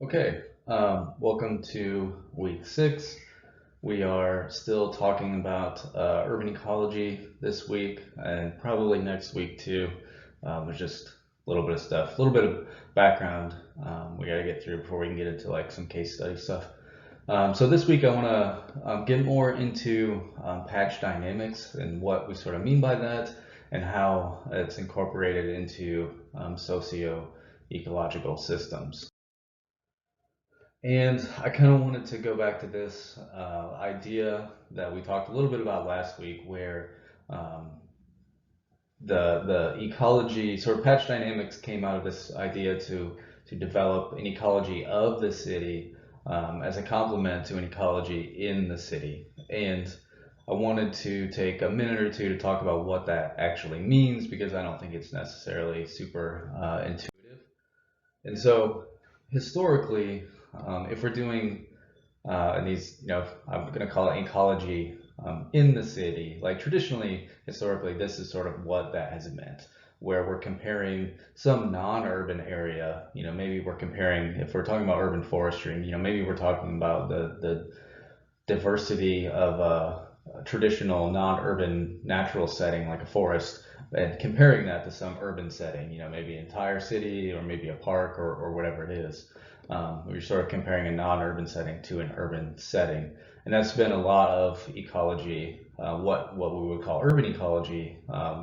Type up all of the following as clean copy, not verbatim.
Okay, welcome to week 6. We are still talking about urban ecology this week and probably next week too. There's just a little bit of stuff, a little bit of background we got to get through before we can get into like some case study stuff. So this week I want to get more into patch dynamics and what we sort of mean by that and how it's incorporated into socio-ecological systems. And I kind of wanted to go back to this idea that we talked a little bit about last week, where um, the ecology sort of patch dynamics came out of this idea to develop an ecology of the city as a complement to an ecology in the city. And I wanted to take a minute or two to talk about what that actually means because I don't think it's necessarily super intuitive. And so historically, if we're doing and these, I'm going to call it ecology in the city. Like traditionally, historically, this is sort of what that has meant, where we're comparing some non-urban area. Maybe we're comparing, if we're talking about urban forestry, maybe we're talking about the diversity of a traditional non-urban natural setting like a forest and comparing that to some urban setting, maybe an entire city or maybe a park or whatever it is. You're sort of comparing a non-urban setting to an urban setting. And that's been a lot of ecology, what we would call urban ecology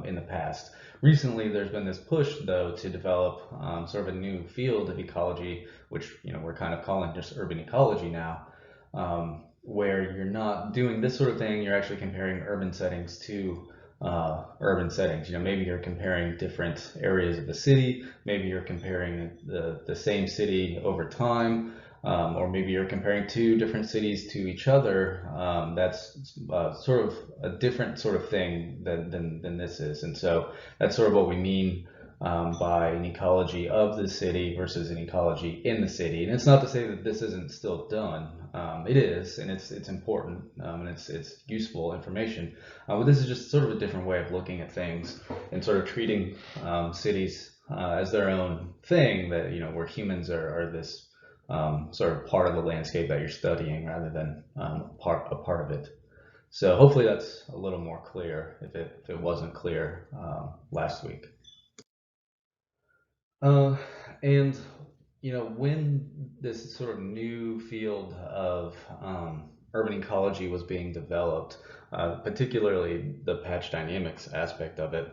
in the past. Recently, there's been this push, though, to develop sort of a new field of ecology, which we're kind of calling just urban ecology now, where you're not doing this sort of thing. You're actually comparing urban settings to urban settings. Maybe you're comparing different areas of the city. Maybe you're comparing the same city over time. Or maybe you're comparing two different cities to each other. That's sort of a different sort of thing than this is. And so that's sort of what we mean by an ecology of the city versus an ecology in the city. And it's not to say that this isn't still done. It is, and it's important, and it's useful information. But this is just sort of a different way of looking at things and sort of treating cities as their own thing. That where humans are this sort of part of the landscape that you're studying, rather than a part of it. So hopefully that's a little more clear if it wasn't clear last week. Uh, and when this sort of new field of urban ecology was being developed, particularly the patch dynamics aspect of it,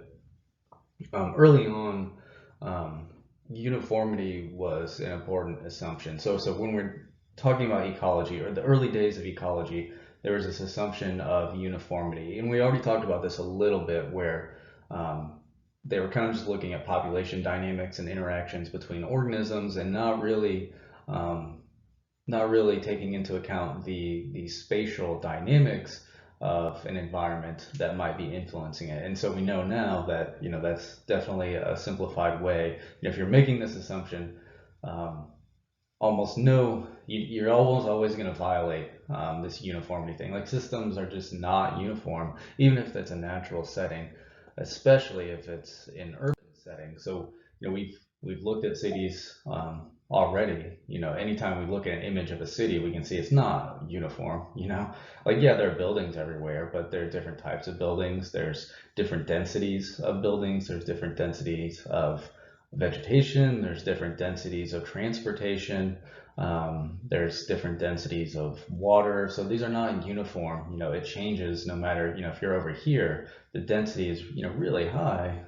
early on, um, uniformity was an important assumption. So when we're talking about ecology or the early days of ecology, there was this assumption of uniformity, and we already talked about this a little bit, where um, they were kind of just looking at population dynamics and interactions between organisms, and um, not really taking into account the spatial dynamics of an environment that might be influencing it. And so we know now that that's definitely a simplified way. If you're making this assumption, um, almost no, you're almost always going to violate this uniformity thing. Like systems are just not uniform, even if that's a natural setting, especially if it's in urban setting. So we've looked at cities already. Anytime we look at an image of a city, we can see it's not uniform. Like yeah, there are buildings everywhere, but there are different types of buildings. There's different densities of buildings. There's different densities of vegetation. There's different densities of transportation. There's different densities of water. So these are not uniform. It changes no matter, if you're over here, the density is, really high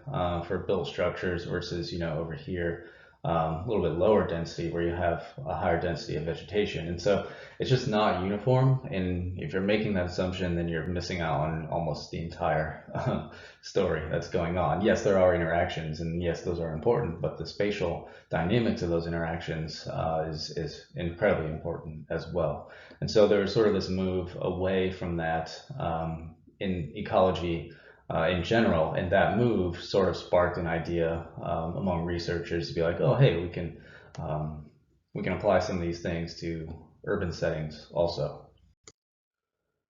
for built structures versus, over here, a little bit lower density where you have a higher density of vegetation. And so it's just not uniform. And if you're making that assumption, then you're missing out on almost the entire story that's going on. Yes, there are interactions, and yes, those are important, but the spatial dynamics of those interactions is incredibly important as well. And so there's sort of this move away from that in ecology in general, and that move sort of sparked an idea among researchers to be like, oh, hey, we can apply some of these things to urban settings also.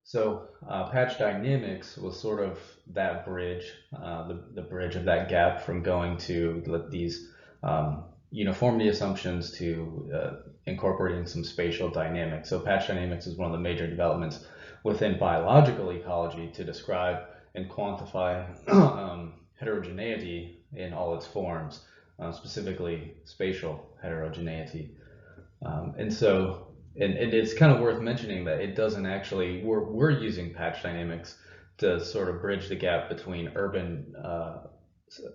So patch dynamics was sort of that bridge, the bridge of that gap from going to these uniformity assumptions to incorporating some spatial dynamics. So patch dynamics is one of the major developments within biological ecology to describe and quantify heterogeneity in all its forms, specifically spatial heterogeneity. And it's kind of worth mentioning that it doesn't actually, we're using patch dynamics to sort of bridge the gap between urban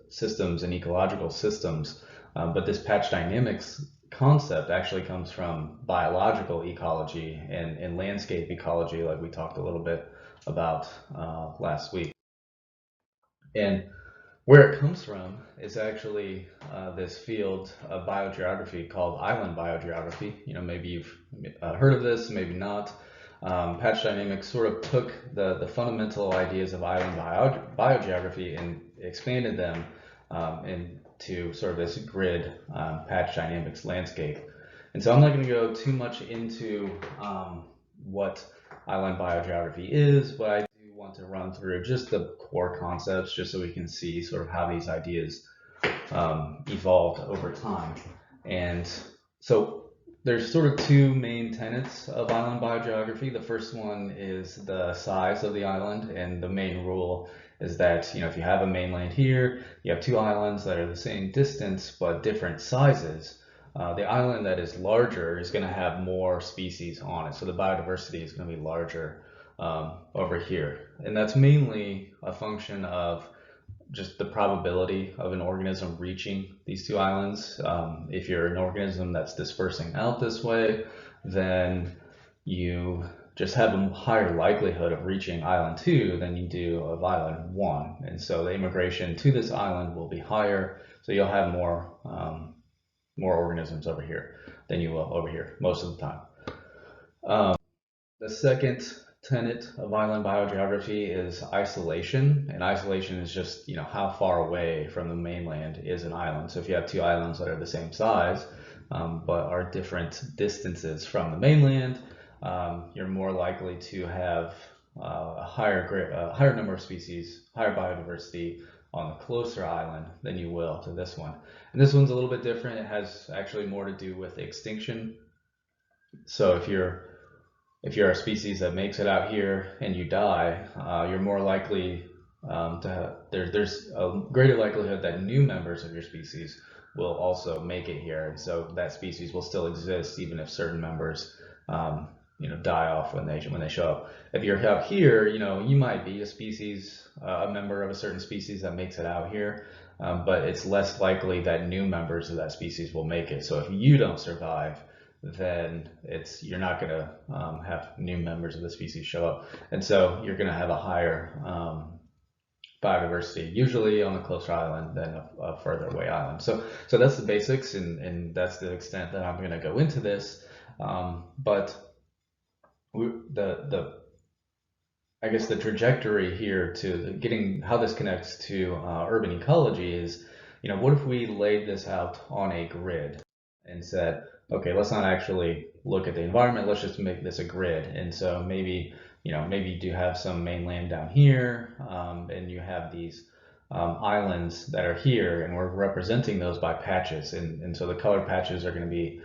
systems and ecological systems. But this patch dynamics concept actually comes from biological ecology and landscape ecology, like we talked a little bit about last week. And where it comes from is actually this field of biogeography called island biogeography. Maybe you've heard of this, maybe not. Patch dynamics sort of took the fundamental ideas of island biogeography and expanded them into sort of this grid patch dynamics landscape. And so I'm not going to go too much into what island biogeography is, but I do want to run through just the core concepts just so we can see sort of how these ideas evolved over time. And so there's sort of two main tenets of island biogeography. The first one is the size of the island, and the main rule is that if you have a mainland here, you have two islands that are the same distance but different sizes. The island that is larger is going to have more species on it, so the biodiversity is going to be larger over here, and that's mainly a function of just the probability of an organism reaching these two islands. If you're an organism that's dispersing out this way, then you just have a higher likelihood of reaching island 2 than you do of island 1. And so the immigration to this island will be higher, so you'll have more organisms over here than you will over here most of the time. The second tenet of island biogeography is isolation, and isolation is just how far away from the mainland is an island. So if you have two islands that are the same size but are different distances from the mainland, you're more likely to have a higher number of species, higher biodiversity on the closer island than you will to this one. And this one's a little bit different. It has actually more to do with extinction. So if you're a species that makes it out here and you die, you're more likely there's a greater likelihood that new members of your species will also make it here, and so that species will still exist even if certain members die off when they show up. If you're out here, you might be a member of a certain species that makes it out here, but it's less likely that new members of that species will make it. So if you don't survive, then you're not going to have new members of the species show up, and so you're going to have a higher biodiversity, usually on a closer island than a further away island. So that's the basics, and that's the extent that I'm going to go into this. But I guess the trajectory here to getting how this connects to urban ecology is, what if we laid this out on a grid and said, okay, let's not actually look at the environment, let's just make this a grid. And so maybe you do have some mainland down here, and you have these islands that are here, and we're representing those by patches. And so the colored patches are going to be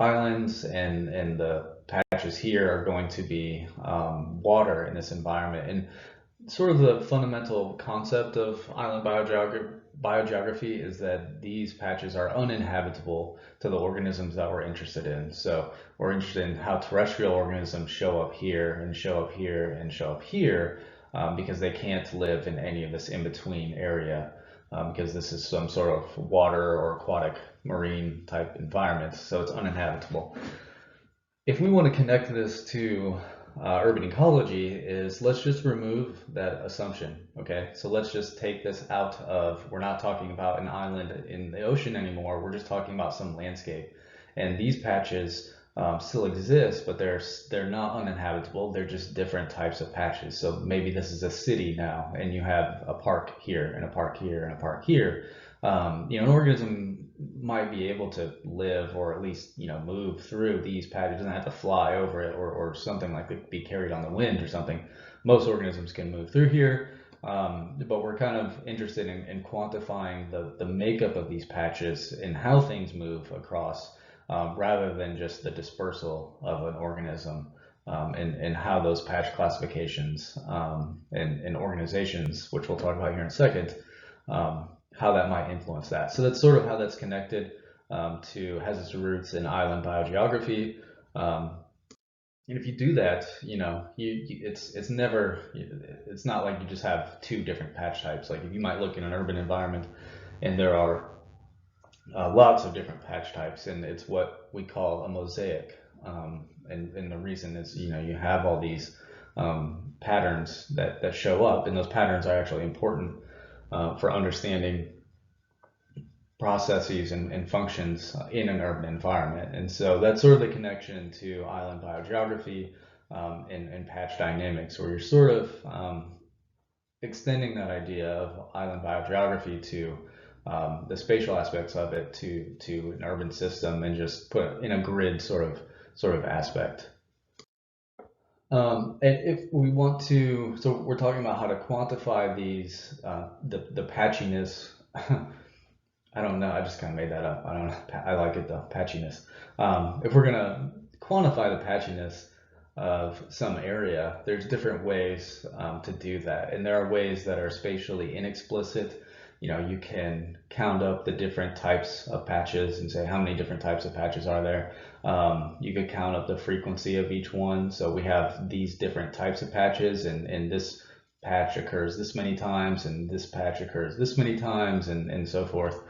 islands, and the patches here are going to be water in this environment. And sort of the fundamental concept of island biogeography is that these patches are uninhabitable to the organisms that we're interested in. So we're interested in how terrestrial organisms show up here and show up here and show up here, because they can't live in any of this in-between area, because this is some sort of water or aquatic marine type environment, so it's uninhabitable. If we want to connect this to urban ecology, let's just remove that assumption. Okay, so let's just take this out of, we're not talking about an island in the ocean anymore, we're just talking about some landscape. And these patches still exist, but they're not uninhabitable, they're just different types of patches. So maybe this is a city now, and you have a park here, and a park here, and a park here. An organism might be able to live, or at least move through these patches. It doesn't have to fly over it or something like it, be carried on the wind or something. Most organisms can move through here, But we're kind of interested in quantifying the makeup of these patches and how things move across, rather than just the dispersal of an organism, and how those patch classifications, and organizations, which we'll talk about here in a second, how that might influence that. So that's sort of how that's connected, has its roots in island biogeography. Um, and if you do that, it's not like you just have two different patch types. Like if you might look in an urban environment and there are lots of different patch types, and it's what we call a mosaic. And the reason is, you have all these patterns that show up, and those patterns are actually important for understanding processes and functions in an urban environment. And so that's sort of the connection to island biogeography, and patch dynamics, where you're sort of extending that idea of island biogeography to the spatial aspects of it to an urban system, and just put in a grid sort of aspect. And if we want to, so we're talking about how to quantify these, the patchiness. I don't know. I just kind of made that up. I don't know. I like it though, patchiness. If we're gonna quantify the patchiness of some area, there's different ways to do that, and there are ways that are spatially inexplicit. You can count up the different types of patches and say how many different types of patches are there. You could count up the frequency of each one. So we have these different types of patches, and this patch occurs this many times, and this patch occurs this many times, and so forth.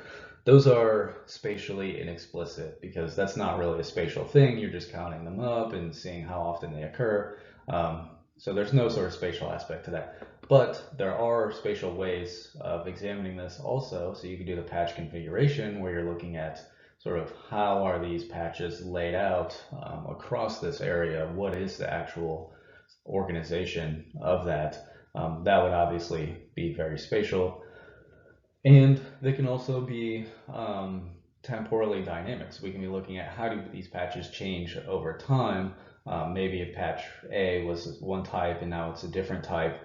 Those are spatially inexplicit because that's not really a spatial thing. You're just counting them up and seeing how often they occur. So there's no sort of spatial aspect to that. But there are spatial ways of examining this also. So you can do the patch configuration, where you're looking at sort of how are these patches laid out across this area. What is the actual organization of that? That would obviously be very spatial. And they can also be temporally dynamic. So we can be looking at how do these patches change over time. Maybe a patch A was one type and now it's a different type.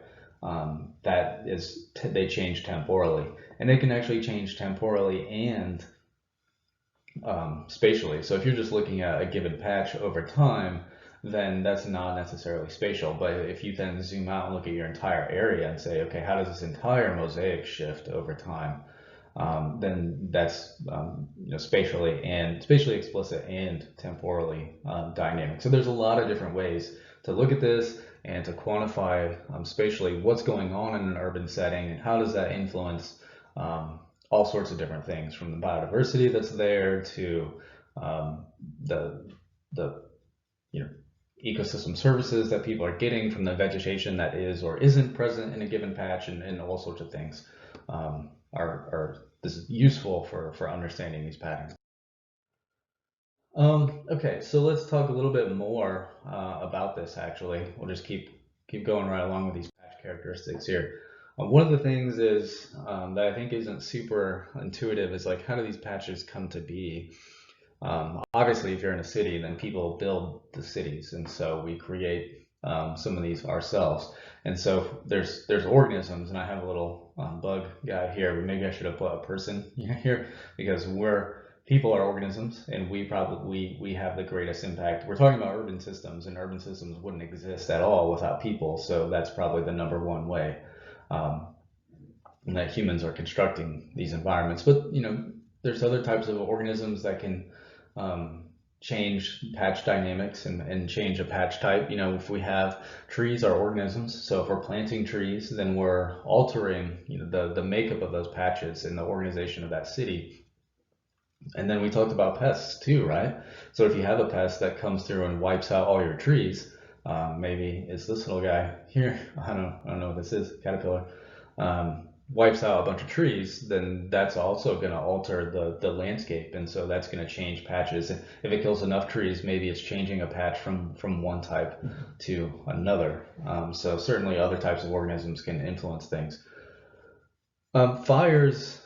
They change temporally. And they can actually change temporally and spatially. So if you're just looking at a given patch over time, then that's not necessarily spatial. But if you then zoom out and look at your entire area and say, okay, how does this entire mosaic shift over time? Then that's spatially explicit and temporally dynamic. So there's a lot of different ways to look at this and to quantify spatially what's going on in an urban setting, and how does that influence all sorts of different things, from the biodiversity that's there to the ecosystem services that people are getting from the vegetation that is or isn't present in a given patch, and all sorts of things are this is useful for understanding these patterns. Okay, so let's talk a little bit more about this. Actually, we'll just keep going right along with these patch characteristics here. One of the things is that I think isn't super intuitive is like, how do these patches come to be? Obviously, if you're in a city, then people build the cities, and so we create some of these ourselves. And so there's organisms, and I have a little bug guy here, but maybe I should have put a person here, because people are organisms, and we have the greatest impact. We're talking about urban systems, and urban systems wouldn't exist at all without people. So that's probably the number one way that humans are constructing these environments. But there's other types of organisms that can change patch dynamics and change a patch type. If we have trees are organisms, so if we're planting trees, then we're altering the makeup of those patches and the organization of that city. And then we talked about pests too, right? So if you have a pest that comes through and wipes out all your trees, maybe it's this little guy here. I don't know what this is, caterpillar. Wipes out a bunch of trees, then that's also going to alter the landscape, and so that's going to change patches. If it kills enough trees, maybe it's changing a patch from one type to another. So certainly other types of organisms can influence things. Fires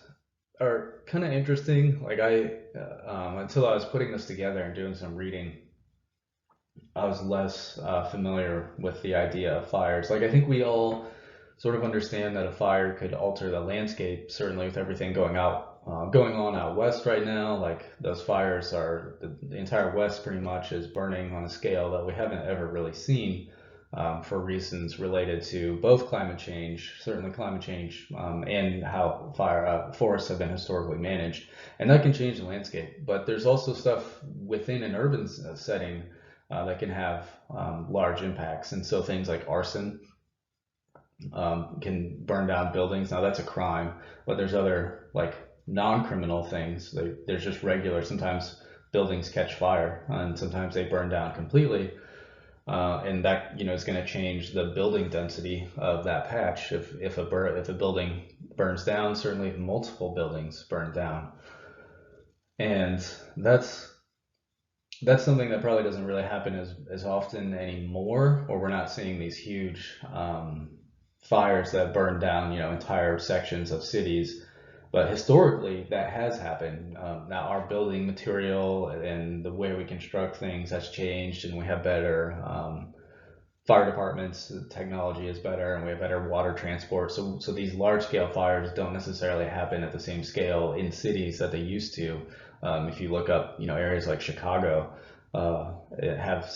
are kind of interesting. Like until I was putting this together and doing some reading, I was less familiar with the idea of fires. Like I think we all sort of understand that a fire could alter the landscape, certainly with everything going on out west right now. Like those fires are, the entire west pretty much is burning on a scale that we haven't ever really seen, for reasons related to both climate change, certainly climate change, and how forests have been historically managed. And that can change the landscape. But there's also stuff within an urban setting that can have large impacts. And so things like arson can burn down buildings. Now that's a crime, but there's other like non-criminal things. There's just regular, sometimes buildings catch fire and sometimes they burn down completely. And that, is going to change the building density of that patch. If a building burns down, certainly if multiple buildings burn down, and that's something that probably doesn't really happen as often anymore, or we're not seeing these huge fires that burn down, entire sections of cities. But historically, that has happened. Now, our building material and the way we construct things has changed, and we have better fire departments. The technology is better, and we have better water transport. So these large-scale fires don't necessarily happen at the same scale in cities that they used to. If you look up, areas like Chicago, it have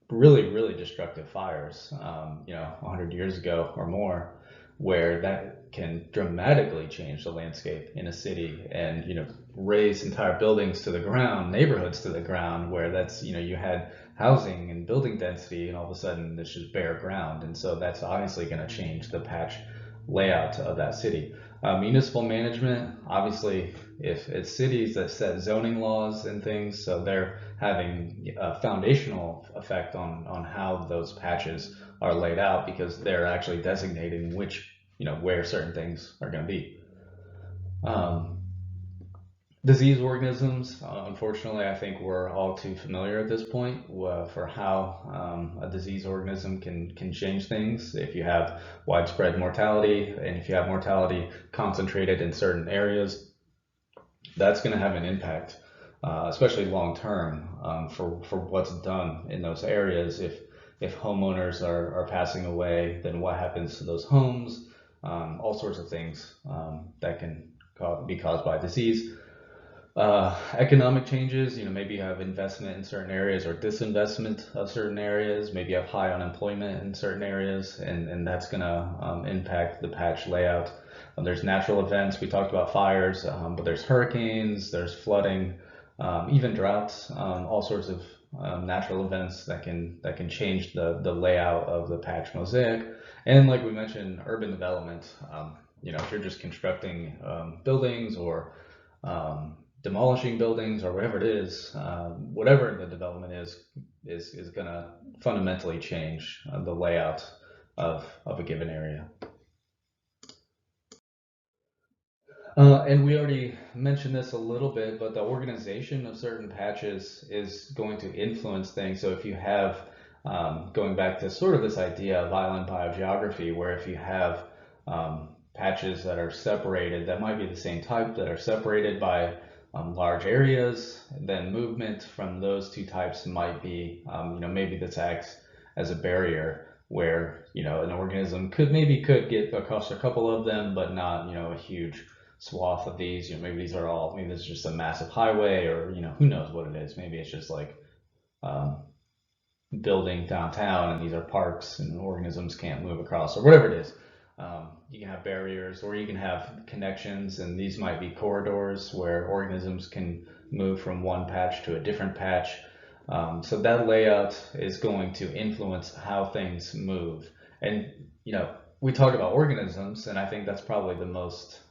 really, really destructive fires, 100 years ago or more, where that can dramatically change the landscape in a city and, raise entire buildings to the ground, neighborhoods to the ground, where that's, you had housing and building density, and all of a sudden there's just bare ground. And so that's obviously going to change the patch layout of that city. Municipal management, obviously, if it's cities that set zoning laws and things, so they're having a foundational effect on how those patches are laid out, because they're actually designating where certain things are going to be. Disease organisms, unfortunately, I think we're all too familiar at this point for how a disease organism can change things. If you have widespread mortality, and if you have mortality concentrated in certain areas, that's going to have an impact, especially long term, for what's done in those areas. If homeowners are passing away, then what happens to those homes? All sorts of things that can be caused by disease. Economic changes, maybe you have investment in certain areas or disinvestment of certain areas. Maybe you have high unemployment in certain areas, and that's going to impact the patch layout. There's natural events. We talked about fires, but there's hurricanes, there's flooding, even droughts, all sorts of natural events that can change the layout of the patch mosaic. And like we mentioned, urban development. If you're just constructing buildings or demolishing buildings or whatever it is, whatever the development is going to fundamentally change the layout of a given area. And we already mentioned this a little bit, but the organization of certain patches is going to influence things. So if you have, going back to sort of this idea of island biogeography, where if you have patches that are separated, that might be the same type, that are separated by large areas, then movement from those two types might be, maybe this acts as a barrier where, an organism could get across a couple of them, but not, a huge swath of these. Maybe this is just a massive highway, or, who knows what it is. Maybe it's just like building downtown and these are parks and organisms can't move across, or whatever it is. You can have barriers, or you can have connections, and these might be corridors where organisms can move from one patch to a different patch. So that layout is going to influence how things move. And, we talk about organisms, and I think that's probably the most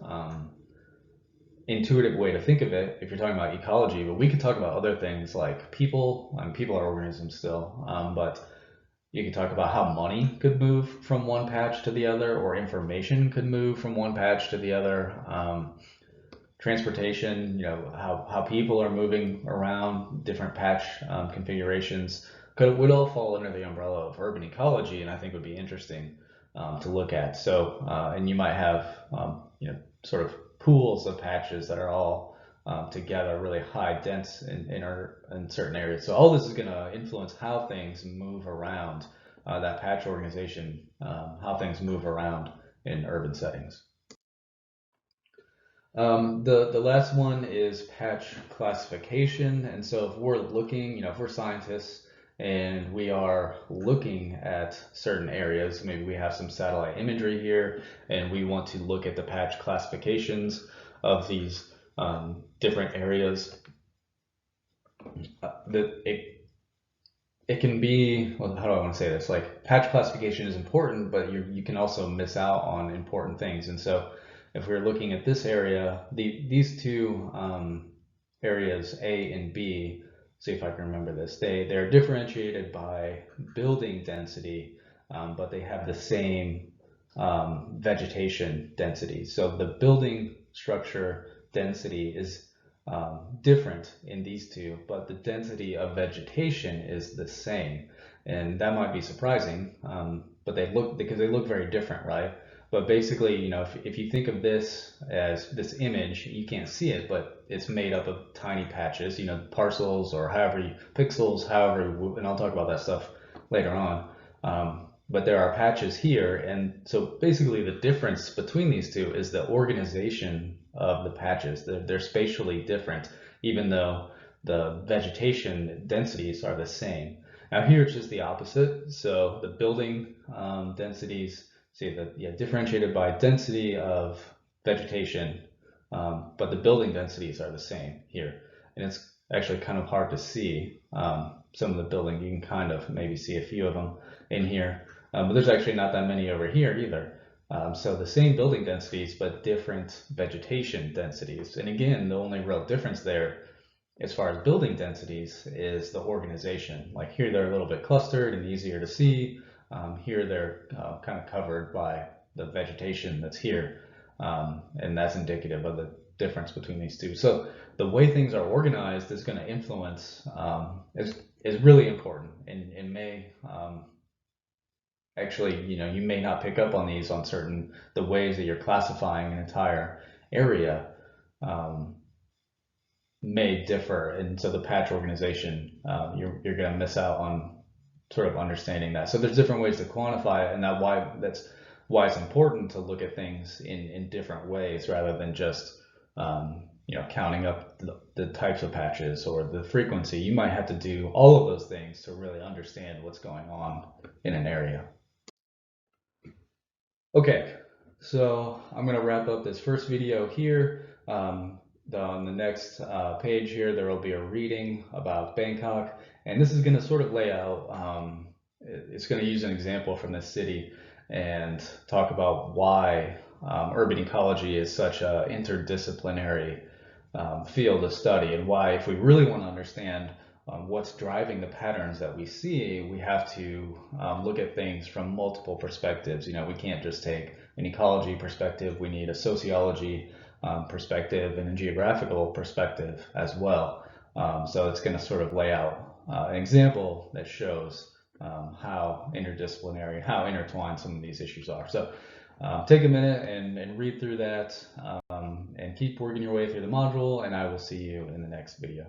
intuitive way to think of it if you're talking about ecology, but we could talk about other things like people. I mean, people are organisms still, but you could talk about how money could move from one patch to the other, or information could move from one patch to the other. Transportation, how people are moving around different patch configurations would all fall under the umbrella of urban ecology, and I think would be interesting to look at. So, and you might have, sort of pools of patches that are all together, really high dense in certain areas. So all this is going to influence how things move around that patch organization, how things move around in urban settings. The last one is patch classification. And so if we're looking, if we're scientists and we are looking at certain areas, maybe we have some satellite imagery here and we want to look at the patch classifications of these different areas, it can be, well, how do I want to say this? Like, patch classification is important, but you can also miss out on important things. And so if we're looking at this area, these two areas, A and B, see if I can remember this, they're differentiated by building density, but they have the same vegetation density. So the building structure density is different in these two, but the density of vegetation is the same. And that might be surprising, but they look very different, right? But basically, if you think of this as this image, you can't see it, but it's made up of tiny patches, parcels or pixels, and I'll talk about that stuff later on. But there are patches here, and so basically the difference between these two is the organization of the patches. They're spatially different, even though the vegetation densities are the same. Now here it's just the opposite. So the building densities, see that, yeah, differentiated by density of vegetation, but the building densities are the same here. And it's actually kind of hard to see some of the building. You can kind of maybe see a few of them in here, but there's actually not that many over here either. So the same building densities, but different vegetation densities. And again, the only real difference there as far as building densities is the organization. Like here, they're a little bit clustered and easier to see. Here, they're kind of covered by the vegetation that's here. And that's indicative of the difference between these two. So the way things are organized is going to influence, is really important, and may, actually, you may not pick up on these on the ways that you're classifying an entire area may differ. And so the patch organization, you're going to miss out on sort of understanding that. So there's different ways to quantify it, and that's why it's important to look at things in different ways rather than just counting up the types of patches or the frequency. You might have to do all of those things to really understand what's going on in an area. Okay, so I'm going to wrap up this first video here. On the next page here, there will be a reading about Bangkok, and this is going to sort of lay out, it's going to use an example from this city and talk about why urban ecology is such an interdisciplinary field of study, and why, if we really want to understand what's driving the patterns that we see, we have to look at things from multiple perspectives. We can't just take an ecology perspective. We need a sociology perspective and a geographical perspective as well. So it's going to sort of lay out an example that shows how interdisciplinary, how intertwined some of these issues are. So take a minute and read through that, and keep working your way through the module, and I will see you in the next video.